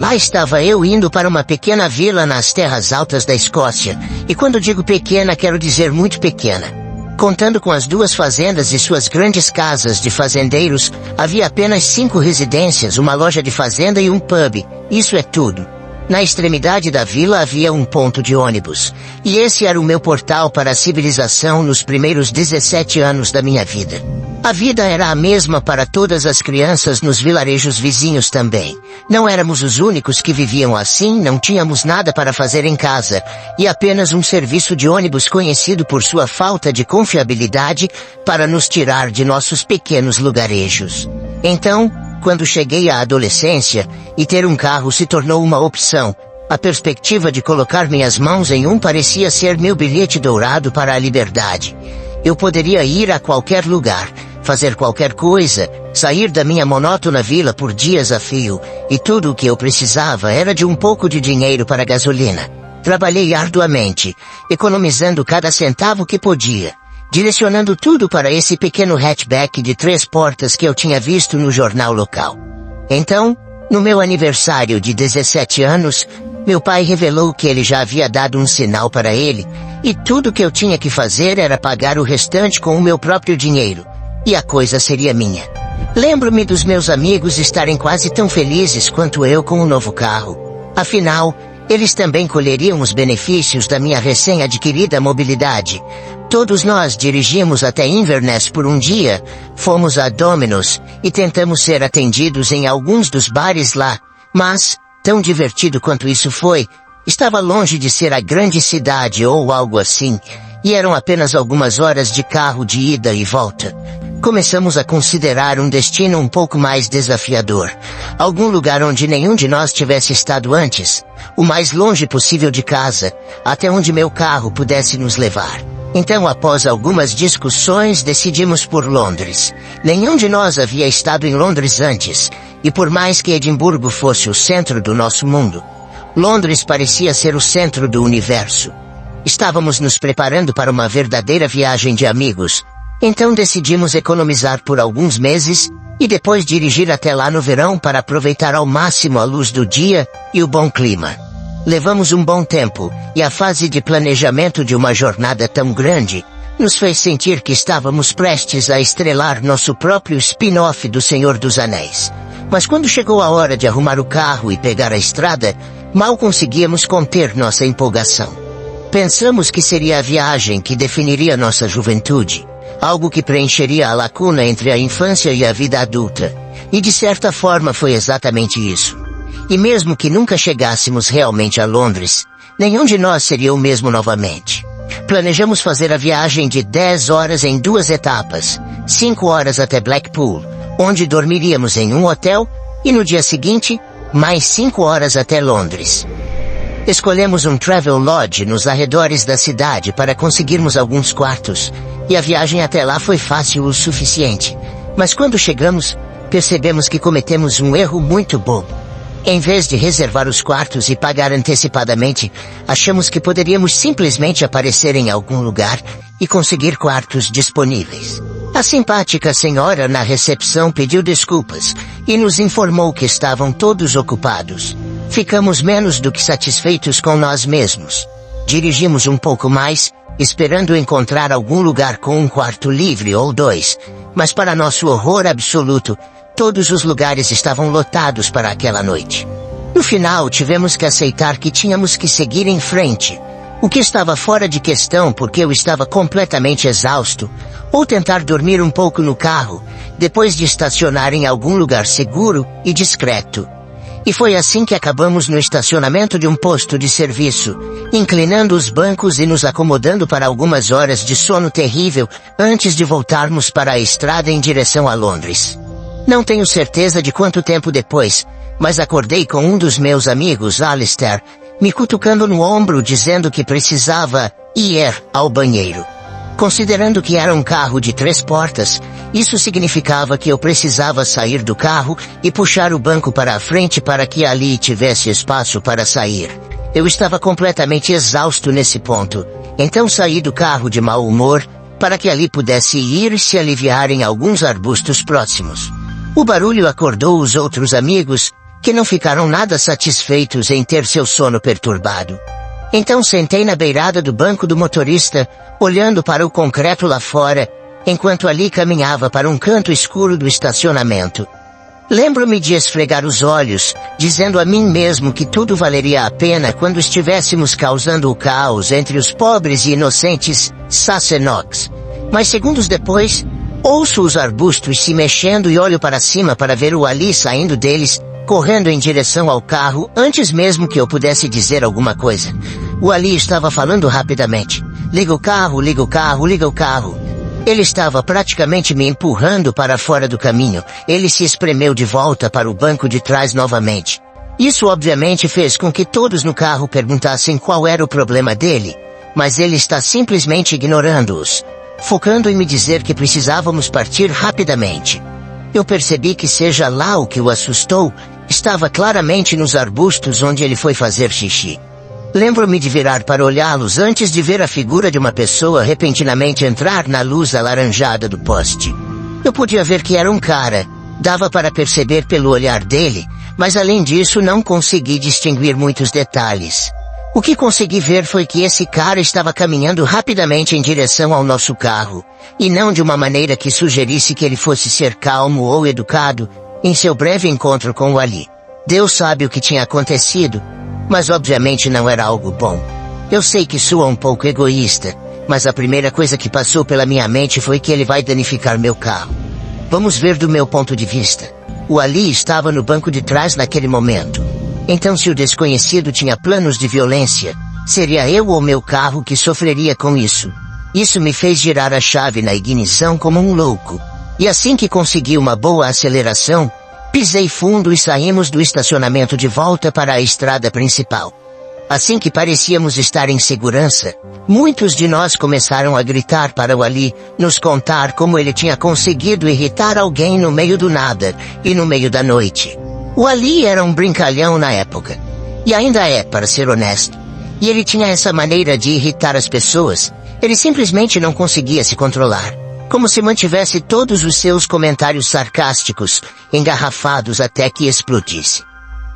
Lá estava eu indo para uma pequena vila nas terras altas da Escócia, e quando digo pequena quero dizer muito pequena. Contando com as 2 fazendas e suas grandes casas de fazendeiros, havia apenas 5 residências, uma loja de fazenda e um pub. Isso é tudo. Na extremidade da vila havia um ponto de ônibus, e esse era o meu portal para a civilização nos primeiros 17 anos da minha vida. A vida era a mesma para todas as crianças nos vilarejos vizinhos também. Não éramos os únicos que viviam assim, não tínhamos nada para fazer em casa, e apenas um serviço de ônibus conhecido por sua falta de confiabilidade para nos tirar de nossos pequenos lugarejos. Então, quando cheguei à adolescência, e ter um carro se tornou uma opção, a perspectiva de colocar minhas mãos em um parecia ser meu bilhete dourado para a liberdade. Eu poderia ir a qualquer lugar, fazer qualquer coisa, sair da minha monótona vila por dias a fio, e tudo o que eu precisava era de um pouco de dinheiro para gasolina. Trabalhei arduamente, economizando cada centavo que podia, direcionando tudo para esse pequeno hatchback de 3 portas que eu tinha visto no jornal local. Então, no meu aniversário de 17 anos, meu pai revelou que ele já havia dado um sinal para ele, e tudo que eu tinha que fazer era pagar o restante com o meu próprio dinheiro, e a coisa seria minha. Lembro-me dos meus amigos estarem quase tão felizes quanto eu com o novo carro. Afinal, eles também colheriam os benefícios da minha recém-adquirida mobilidade. Todos nós dirigimos até Inverness por um dia, fomos a Domino's e tentamos ser atendidos em alguns dos bares lá, mas, tão divertido quanto isso foi, estava longe de ser a grande cidade ou algo assim, e eram apenas algumas horas de carro de ida e volta. Começamos a considerar um destino um pouco mais desafiador. Algum lugar onde nenhum de nós tivesse estado antes, o mais longe possível de casa, até onde meu carro pudesse nos levar. Então, após algumas discussões, decidimos por Londres. Nenhum de nós havia estado em Londres antes, e por mais que Edimburgo fosse o centro do nosso mundo, Londres parecia ser o centro do universo. Estávamos nos preparando para uma verdadeira viagem de amigos, então decidimos economizar por alguns meses, e depois dirigir até lá no verão para aproveitar ao máximo a luz do dia e o bom clima. Levamos um bom tempo, e a fase de planejamento de uma jornada tão grande nos fez sentir que estávamos prestes a estrelar nosso próprio spin-off do Senhor dos Anéis. Mas quando chegou a hora de arrumar o carro e pegar a estrada, mal conseguíamos conter nossa empolgação. Pensamos que seria a viagem que definiria nossa juventude, algo que preencheria a lacuna entre a infância e a vida adulta. E de certa forma foi exatamente isso. E mesmo que nunca chegássemos realmente a Londres, nenhum de nós seria o mesmo novamente. Planejamos fazer a viagem de 10 horas em 2 etapas, 5 horas até Blackpool, onde dormiríamos em um hotel, e no dia seguinte, mais 5 horas até Londres. Escolhemos um travel lodge nos arredores da cidade para conseguirmos alguns quartos, e a viagem até lá foi fácil o suficiente. Mas quando chegamos, percebemos que cometemos um erro muito bobo. Em vez de reservar os quartos e pagar antecipadamente, achamos que poderíamos simplesmente aparecer em algum lugar e conseguir quartos disponíveis. A simpática senhora na recepção pediu desculpas e nos informou que estavam todos ocupados. Ficamos menos do que satisfeitos com nós mesmos. Dirigimos um pouco mais, esperando encontrar algum lugar com um quarto livre ou 2, mas para nosso horror absoluto, todos os lugares estavam lotados para aquela noite. No final, tivemos que aceitar que tínhamos que seguir em frente, o que estava fora de questão porque eu estava completamente exausto, ou tentar dormir um pouco no carro, depois de estacionar em algum lugar seguro e discreto. E foi assim que acabamos no estacionamento de um posto de serviço, inclinando os bancos e nos acomodando para algumas horas de sono terrível antes de voltarmos para a estrada em direção a Londres. Não tenho certeza de quanto tempo depois, mas acordei com um dos meus amigos, Alistair, me cutucando no ombro dizendo que precisava ir ao banheiro. Considerando que era um carro de 3 portas, isso significava que eu precisava sair do carro e puxar o banco para a frente para que ali tivesse espaço para sair. Eu estava completamente exausto nesse ponto, então saí do carro de mau humor, para que ali pudesse ir e se aliviar em alguns arbustos próximos. O barulho acordou os outros amigos, que não ficaram nada satisfeitos em ter seu sono perturbado. Então sentei na beirada do banco do motorista, olhando para o concreto lá fora, enquanto Ali caminhava para um canto escuro do estacionamento. Lembro-me de esfregar os olhos, dizendo a mim mesmo que tudo valeria a pena quando estivéssemos causando o caos entre os pobres e inocentes Sassenachs. Mas segundos depois, ouço os arbustos se mexendo e olho para cima para ver o Ali saindo deles, correndo em direção ao carro antes mesmo que eu pudesse dizer alguma coisa. O Ali estava falando rapidamente. Liga o carro, liga o carro, liga o carro. Ele estava praticamente me empurrando para fora do caminho. Ele se espremeu de volta para o banco de trás novamente. Isso obviamente fez com que todos no carro perguntassem qual era o problema dele, mas ele está simplesmente ignorando-os, focando em me dizer que precisávamos partir rapidamente. Eu percebi que seja lá o que o assustou, estava claramente nos arbustos onde ele foi fazer xixi. Lembro-me de virar para olhá-los antes de ver a figura de uma pessoa repentinamente entrar na luz alaranjada do poste. Eu podia ver que era um cara, dava para perceber pelo olhar dele, mas além disso não consegui distinguir muitos detalhes. O que consegui ver foi que esse cara estava caminhando rapidamente em direção ao nosso carro, e não de uma maneira que sugerisse que ele fosse ser calmo ou educado em seu breve encontro com o Ali. Deus sabe o que tinha acontecido, mas obviamente não era algo bom. Eu sei que soa um pouco egoísta, mas a primeira coisa que passou pela minha mente foi que ele vai danificar meu carro. Vamos ver do meu ponto de vista. O Ali estava no banco de trás naquele momento. Então se o desconhecido tinha planos de violência, seria eu ou meu carro que sofreria com isso. Isso me fez girar a chave na ignição como um louco. E assim que consegui uma boa aceleração, pisei fundo e saímos do estacionamento de volta para a estrada principal. Assim que parecíamos estar em segurança, muitos de nós começaram a gritar para o Ali, nos contar como ele tinha conseguido irritar alguém no meio do nada, e no meio da noite. O Ali era um brincalhão na época. E ainda é, para ser honesto. E ele tinha essa maneira de irritar as pessoas, ele simplesmente não conseguia se controlar. Como se mantivesse todos os seus comentários sarcásticos, engarrafados até que explodisse.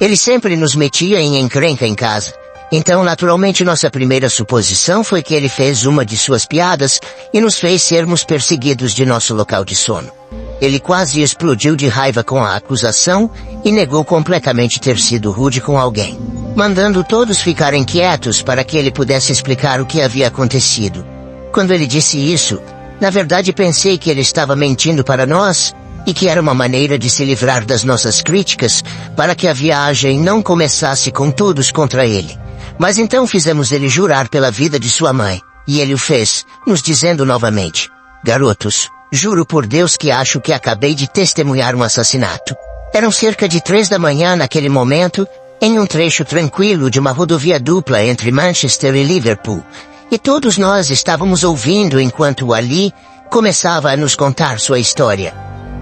Ele sempre nos metia em encrenca em casa. Então naturalmente nossa primeira suposição foi que ele fez uma de suas piadas e nos fez sermos perseguidos de nosso local de sono. Ele quase explodiu de raiva com a acusação e negou completamente ter sido rude com alguém, mandando todos ficarem quietos para que ele pudesse explicar o que havia acontecido. Quando ele disse isso, na verdade pensei que ele estava mentindo para nós, e que era uma maneira de se livrar das nossas críticas, para que a viagem não começasse com todos contra ele. Mas então fizemos ele jurar pela vida de sua mãe, e ele o fez, nos dizendo novamente: garotos, juro por Deus que acho que acabei de testemunhar um assassinato. Eram cerca de 3 da manhã naquele momento, em um trecho tranquilo de uma rodovia dupla entre Manchester e Liverpool. E todos nós estávamos ouvindo enquanto o Ali começava a nos contar sua história.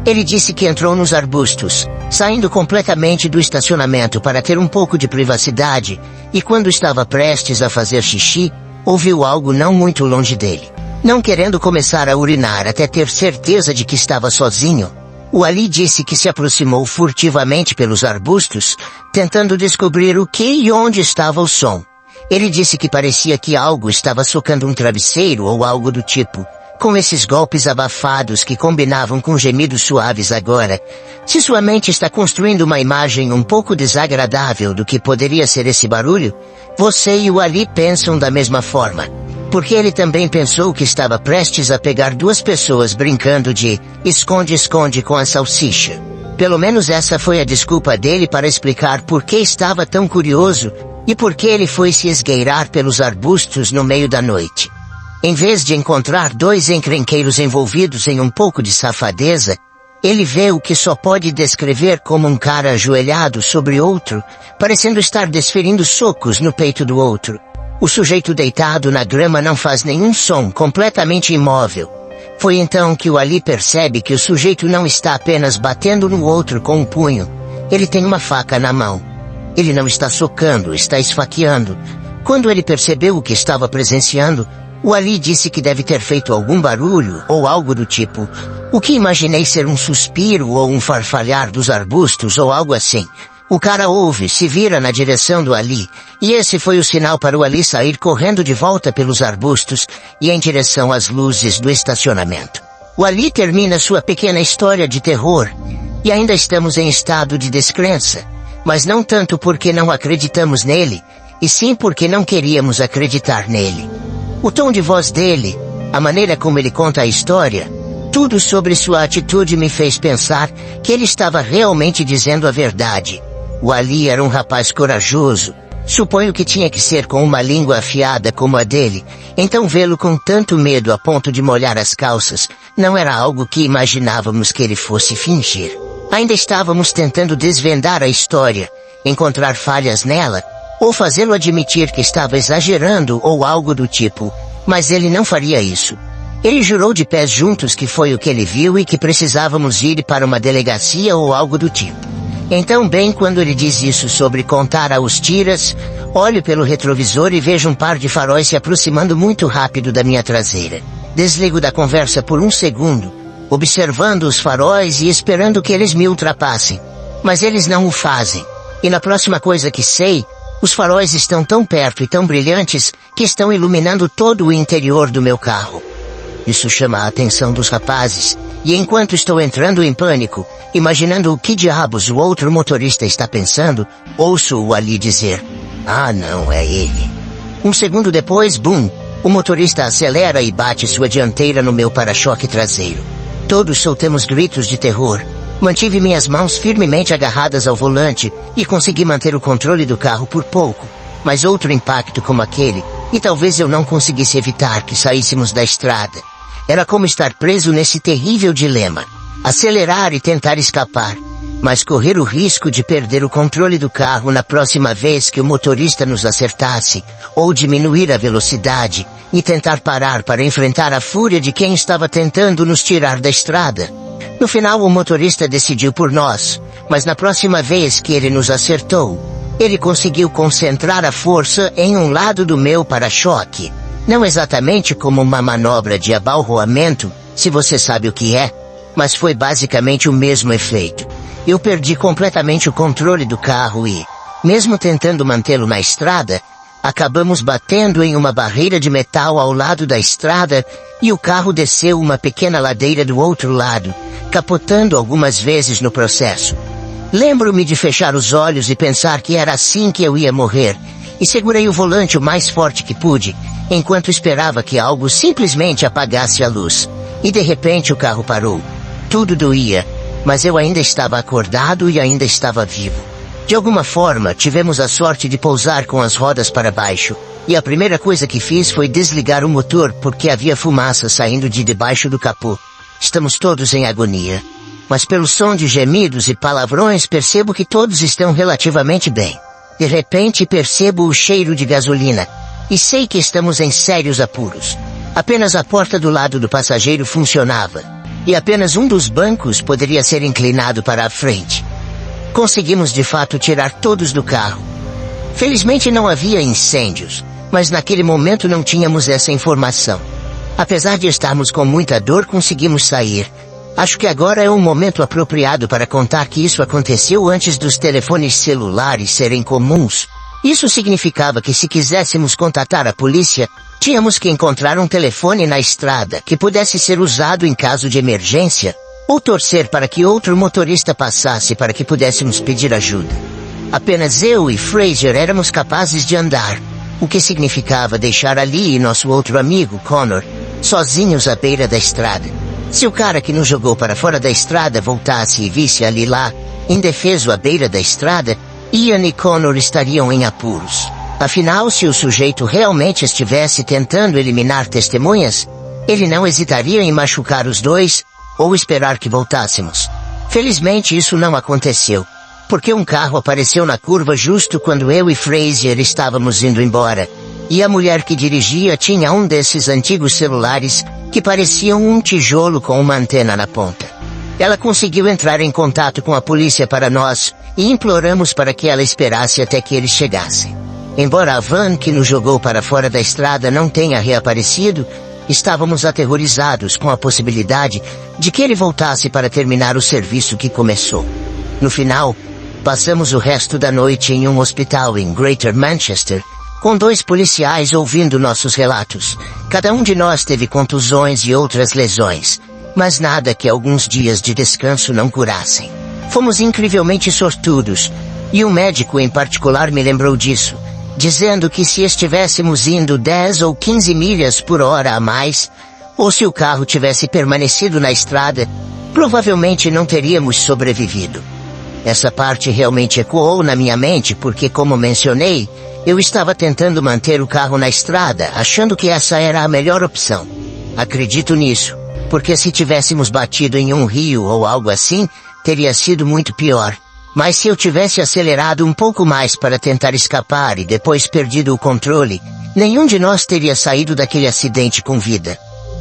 Ele disse que entrou nos arbustos, saindo completamente do estacionamento para ter um pouco de privacidade, e quando estava prestes a fazer xixi, ouviu algo não muito longe dele. Não querendo começar a urinar até ter certeza de que estava sozinho, o Ali disse que se aproximou furtivamente pelos arbustos, tentando descobrir o que e onde estava o som. Ele disse que parecia que algo estava socando um travesseiro ou algo do tipo, com esses golpes abafados que combinavam com gemidos suaves agora. Se sua mente está construindo uma imagem um pouco desagradável do que poderia ser esse barulho, você e o Ali pensam da mesma forma. Porque ele também pensou que estava prestes a pegar 2 pessoas brincando de esconde-esconde com a salsicha. Pelo menos essa foi a desculpa dele para explicar por que estava tão curioso, e por que ele foi se esgueirar pelos arbustos no meio da noite. Em vez de encontrar 2 encrenqueiros envolvidos em um pouco de safadeza, ele vê o que só pode descrever como um cara ajoelhado sobre outro, parecendo estar desferindo socos no peito do outro. O sujeito deitado na grama não faz nenhum som, completamente imóvel. Foi então que o Ali percebe que o sujeito não está apenas batendo no outro com um punho, ele tem uma faca na mão. Ele não está socando, está esfaqueando. Quando ele percebeu o que estava presenciando, o Ali disse que deve ter feito algum barulho ou algo do tipo, o que imaginei ser um suspiro ou um farfalhar dos arbustos ou algo assim, O cara ouve, se vira na direção do Ali, e esse foi o sinal para o Ali sair correndo de volta pelos arbustos e em direção às luzes do estacionamento. O Ali termina sua pequena história de terror, e ainda estamos em estado de descrença, mas não tanto porque não acreditamos nele, e sim porque não queríamos acreditar nele. O tom de voz dele, a maneira como ele conta a história, tudo sobre sua atitude me fez pensar que ele estava realmente dizendo a verdade. O Ali era um rapaz corajoso. Suponho que tinha que ser com uma língua afiada como a dele, então vê-lo com tanto medo a ponto de molhar as calças não era algo que imaginávamos que ele fosse fingir. Ainda estávamos tentando desvendar a história, encontrar falhas nela, ou fazê-lo admitir que estava exagerando ou algo do tipo, mas ele não faria isso. Ele jurou de pés juntos que foi o que ele viu e que precisávamos ir para uma delegacia ou algo do tipo. Então, bem quando ele diz isso sobre contar aos tiras, olho pelo retrovisor e vejo um par de faróis se aproximando muito rápido da minha traseira. Desligo da conversa por um segundo, observando os faróis e esperando que eles me ultrapassem. Mas eles não o fazem. E na próxima coisa que sei, os faróis estão tão perto e tão brilhantes que estão iluminando todo o interior do meu carro. Isso chama a atenção dos rapazes, e enquanto estou entrando em pânico, imaginando o que diabos o outro motorista está pensando, ouço o Ali dizer: "Ah não, é ele." Um segundo depois, bum, o motorista acelera e bate sua dianteira no meu para-choque traseiro. Todos soltamos gritos de terror. Mantive minhas mãos firmemente agarradas ao volante e consegui manter o controle do carro por pouco, mas outro impacto como aquele, e talvez eu não conseguisse evitar que saíssemos da estrada. Era como estar preso nesse terrível dilema: acelerar e tentar escapar, mas correr o risco de perder o controle do carro na próxima vez que o motorista nos acertasse, ou diminuir a velocidade e tentar parar para enfrentar a fúria de quem estava tentando nos tirar da estrada. No final o motorista decidiu por nós, mas na próxima vez que ele nos acertou, ele conseguiu concentrar a força em um lado do meu para-choque. Não exatamente como uma manobra de abalroamento, se você sabe o que é, mas foi basicamente o mesmo efeito. Eu perdi completamente o controle do carro e, mesmo tentando mantê-lo na estrada, acabamos batendo em uma barreira de metal ao lado da estrada e o carro desceu uma pequena ladeira do outro lado, capotando algumas vezes no processo. Lembro-me de fechar os olhos e pensar que era assim que eu ia morrer, e segurei o volante o mais forte que pude, enquanto esperava que algo simplesmente apagasse a luz. E de repente o carro parou. Tudo doía, mas eu ainda estava acordado e ainda estava vivo. De alguma forma, tivemos a sorte de pousar com as rodas para baixo, e a primeira coisa que fiz foi desligar o motor porque havia fumaça saindo de debaixo do capô. Estamos todos em agonia. Mas pelo som de gemidos e palavrões percebo que todos estão relativamente bem. De repente percebo o cheiro de gasolina, e sei que estamos em sérios apuros. Apenas a porta do lado do passageiro funcionava, e apenas um dos bancos poderia ser inclinado para a frente. Conseguimos de fato tirar todos do carro. Felizmente não havia incêndios, mas naquele momento não tínhamos essa informação. Apesar de estarmos com muita dor, conseguimos sair. Acho que agora é um momento apropriado para contar que isso aconteceu antes dos telefones celulares serem comuns. Isso significava que se quiséssemos contatar a polícia, tínhamos que encontrar um telefone na estrada que pudesse ser usado em caso de emergência, ou torcer para que outro motorista passasse para que pudéssemos pedir ajuda. Apenas eu e Fraser éramos capazes de andar, o que significava deixar Ali e nosso outro amigo, Connor, sozinhos à beira da estrada. Se o cara que nos jogou para fora da estrada voltasse e visse Ali lá, indefeso à beira da estrada, Ian e Connor estariam em apuros. Afinal, se o sujeito realmente estivesse tentando eliminar testemunhas, ele não hesitaria em machucar os dois, ou esperar que voltássemos. Felizmente isso não aconteceu, porque um carro apareceu na curva justo quando eu e Fraser estávamos indo embora, e a mulher que dirigia tinha um desses antigos celulares que pareciam um tijolo com uma antena na ponta. Ela conseguiu entrar em contato com a polícia para nós, e imploramos para que ela esperasse até que eles chegassem. Embora a van que nos jogou para fora da estrada não tenha reaparecido, estávamos aterrorizados com a possibilidade de que ele voltasse para terminar o serviço que começou. No final, Passamos o resto da noite em um hospital em Greater Manchester, com 2 policiais ouvindo nossos relatos. Cada um de nós teve contusões e outras lesões, mas nada que alguns dias de descanso não curassem. Fomos incrivelmente sortudos, e um médico em particular me lembrou disso, dizendo que se estivéssemos indo 10 ou 15 milhas por hora a mais, ou se o carro tivesse permanecido na estrada, provavelmente não teríamos sobrevivido. Essa parte realmente ecoou na minha mente porque, como mencionei, eu estava tentando manter o carro na estrada, achando que essa era a melhor opção. Acredito nisso, porque se tivéssemos batido em um rio ou algo assim, teria sido muito pior. Mas se eu tivesse acelerado um pouco mais para tentar escapar e depois perdido o controle, nenhum de nós teria saído daquele acidente com vida.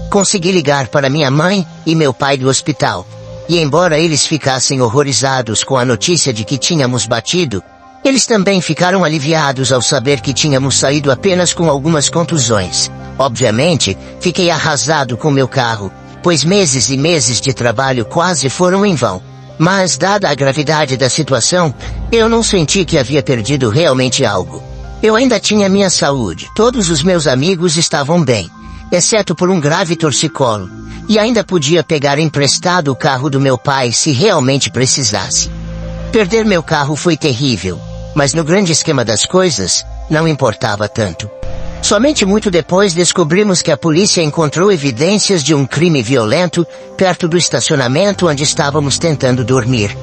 Consegui ligar para minha mãe e meu pai do hospital, e embora eles ficassem horrorizados com a notícia de que tínhamos batido, eles também ficaram aliviados ao saber que tínhamos saído apenas com algumas contusões. Obviamente, fiquei arrasado com meu carro, pois meses e meses de trabalho quase foram em vão. Mas, dada a gravidade da situação, eu não senti que havia perdido realmente algo. Eu ainda tinha minha saúde, todos os meus amigos estavam bem, exceto por um grave torcicolo, e ainda podia pegar emprestado o carro do meu pai se realmente precisasse. Perder meu carro foi terrível, mas no grande esquema das coisas, não importava tanto. Somente muito depois descobrimos que a polícia encontrou evidências de um crime violento perto do estacionamento onde estávamos tentando dormir.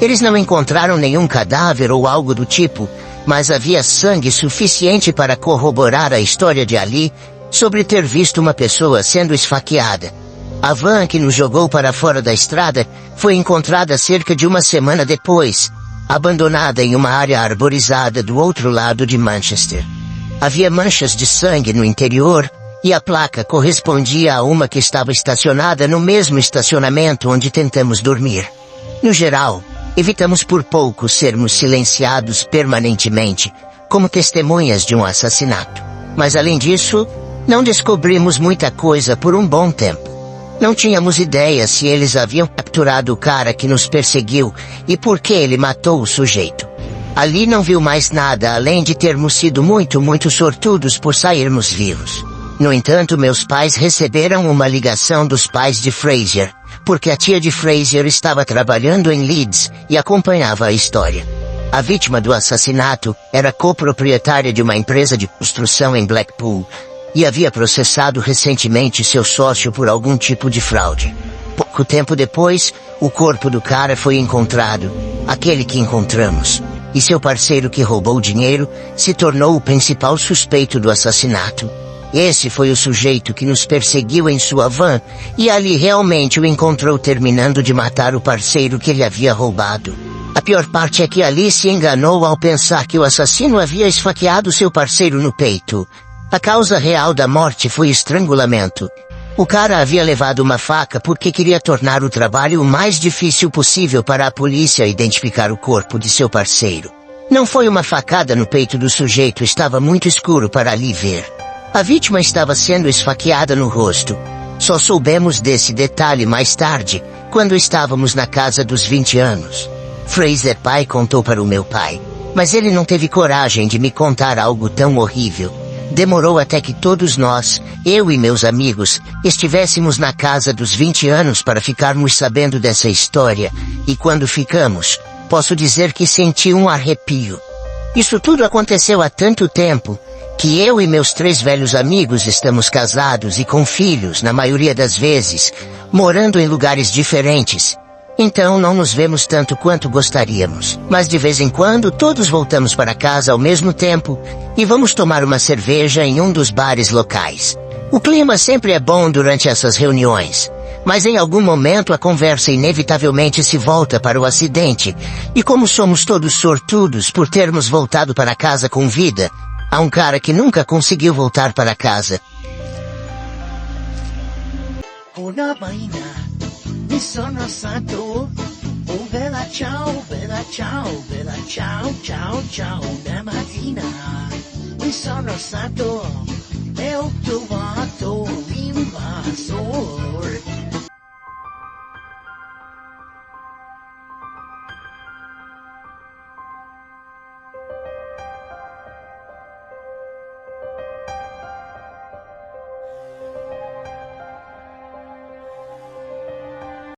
Eles não encontraram nenhum cadáver ou algo do tipo, mas havia sangue suficiente para corroborar a história de Ali sobre ter visto uma pessoa sendo esfaqueada. A van que nos jogou para fora da estrada foi encontrada cerca de uma semana depois, abandonada em uma área arborizada do outro lado de Manchester. Havia manchas de sangue no interior, e a placa correspondia a uma que estava estacionada no mesmo estacionamento onde tentamos dormir. No geral, evitamos por pouco sermos silenciados permanentemente, como testemunhas de um assassinato. Mas além disso, não descobrimos muita coisa por um bom tempo. Não tínhamos ideia se eles haviam capturado o cara que nos perseguiu e por que ele matou o sujeito. Ali não viu mais nada além de termos sido muito sortudos por sairmos vivos. No entanto, meus pais receberam uma ligação dos pais de Fraser, porque a tia de Fraser estava trabalhando em Leeds e acompanhava a história. A vítima do assassinato era coproprietária de uma empresa de construção em Blackpool e havia processado recentemente seu sócio por algum tipo de fraude. Pouco tempo depois, o corpo do cara foi encontrado, aquele que encontramos. E seu parceiro que roubou o dinheiro se tornou o principal suspeito do assassinato. Esse foi o sujeito que nos perseguiu em sua van, e ali realmente o encontrou terminando de matar o parceiro que ele havia roubado. A pior parte é que Ali se enganou ao pensar que o assassino havia esfaqueado seu parceiro no peito. A causa real da morte foi estrangulamento. O cara havia levado uma faca porque queria tornar o trabalho o mais difícil possível para a polícia identificar o corpo de seu parceiro. Não foi uma facada no peito do sujeito, estava muito escuro para ali ver. A vítima estava sendo esfaqueada no rosto. Só soubemos desse detalhe mais tarde, quando estávamos na casa dos 20 anos. Fraser pai contou para o meu pai, mas ele não teve coragem de me contar algo tão horrível. Demorou até que todos nós, eu e meus amigos, estivéssemos na casa dos 20 anos para ficarmos sabendo dessa história, e quando ficamos, posso dizer que senti um arrepio. Isso tudo aconteceu há tanto tempo, que eu e meus 3 velhos amigos estamos casados e com filhos na maioria das vezes, morando em lugares diferentes. Então não nos vemos tanto quanto gostaríamos, mas de vez em quando todos voltamos para casa ao mesmo tempo e vamos tomar uma cerveja em um dos bares locais. O clima sempre é bom durante essas reuniões, mas em algum momento a conversa inevitavelmente se volta para o acidente, e como somos todos sortudos por termos voltado para casa com vida, há um cara que nunca conseguiu voltar para casa. Mi sono stato, oh bella ciao, ciao, ciao, ciao, una mattina. Mi sono stato